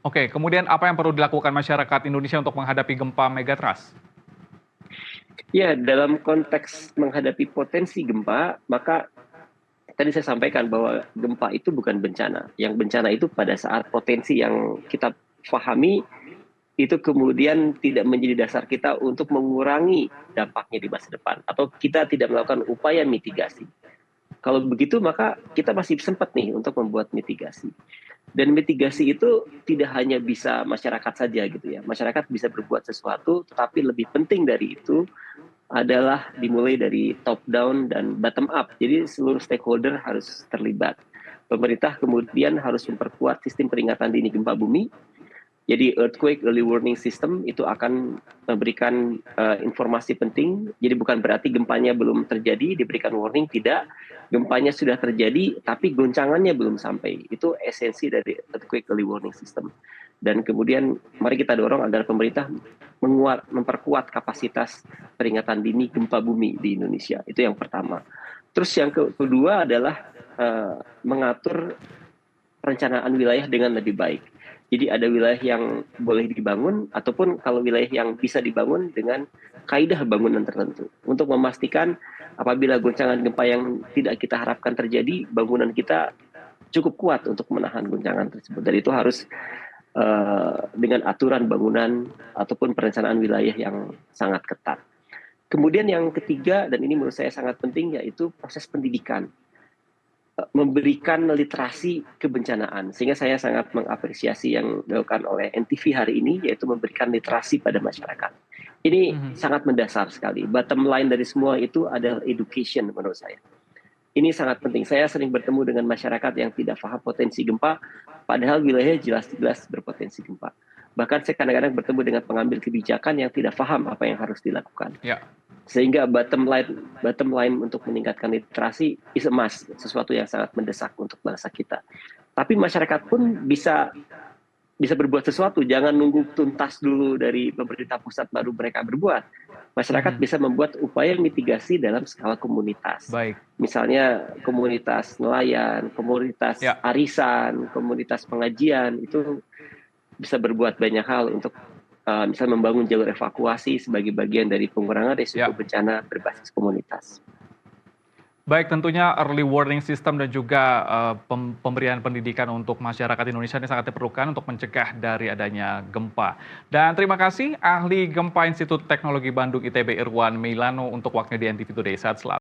Oke, kemudian apa yang perlu dilakukan masyarakat Indonesia untuk menghadapi gempa megatrust? Ya, dalam konteks menghadapi potensi gempa, maka tadi saya sampaikan bahwa gempa itu bukan bencana. Yang bencana itu pada saat potensi yang kita pahami itu kemudian tidak menjadi dasar kita untuk mengurangi dampaknya di masa depan, atau kita tidak melakukan upaya mitigasi. Kalau begitu, maka kita masih sempat nih untuk membuat mitigasi. Dan mitigasi itu tidak hanya bisa masyarakat saja gitu ya. Masyarakat bisa berbuat sesuatu, tetapi lebih penting dari itu adalah dimulai dari top down dan bottom up. Jadi seluruh stakeholder harus terlibat. Pemerintah kemudian harus memperkuat sistem peringatan dini gempa bumi. Jadi earthquake early warning system itu akan memberikan informasi penting. Jadi bukan berarti gempanya belum terjadi, diberikan warning, tidak. Gempanya sudah terjadi, tapi goncangannya belum sampai. Itu esensi dari earthquake early warning system. Dan kemudian mari kita dorong agar pemerintah memperkuat kapasitas peringatan dini gempa bumi di Indonesia. Itu yang pertama. Terus yang kedua adalah mengatur perencanaan wilayah dengan lebih baik. Jadi ada wilayah yang boleh dibangun, ataupun kalau wilayah yang bisa dibangun dengan kaidah bangunan tertentu. Untuk memastikan apabila goncangan gempa yang tidak kita harapkan terjadi, bangunan kita cukup kuat untuk menahan goncangan tersebut. Dan itu harus dengan aturan bangunan ataupun perencanaan wilayah yang sangat ketat. Kemudian yang ketiga, dan ini menurut saya sangat penting, yaitu proses pendidikan. Memberikan literasi kebencanaan, sehingga saya sangat mengapresiasi yang dilakukan oleh NTV hari ini, yaitu memberikan literasi pada masyarakat. Ini sangat mendasar sekali. Bottom line dari semua itu adalah education menurut saya. Ini sangat penting. Saya sering bertemu dengan masyarakat yang tidak paham potensi gempa, padahal wilayahnya jelas-jelas berpotensi gempa. Bahkan saya kadang-kadang bertemu dengan pengambil kebijakan yang tidak paham apa yang harus dilakukan. Ya. Sehingga bottom line untuk meningkatkan literasi is a must, sesuatu yang sangat mendesak untuk bangsa kita. Tapi masyarakat pun bisa berbuat sesuatu, jangan nunggu tuntas dulu dari pemerintah pusat baru mereka berbuat. Masyarakat bisa membuat upaya mitigasi dalam skala komunitas. Baik. Misalnya komunitas nelayan, komunitas arisan, komunitas pengajian, itu bisa berbuat banyak hal untuk misalnya membangun jalur evakuasi sebagai bagian dari pengurangan risiko bencana berbasis komunitas. Baik, tentunya early warning system dan juga pemberian pendidikan untuk masyarakat Indonesia ini sangat diperlukan untuk mencegah dari adanya gempa. Dan terima kasih ahli gempa Institut Teknologi Bandung ITB Irwan Meilano untuk waktunya di NTV Today. Sehat selalu.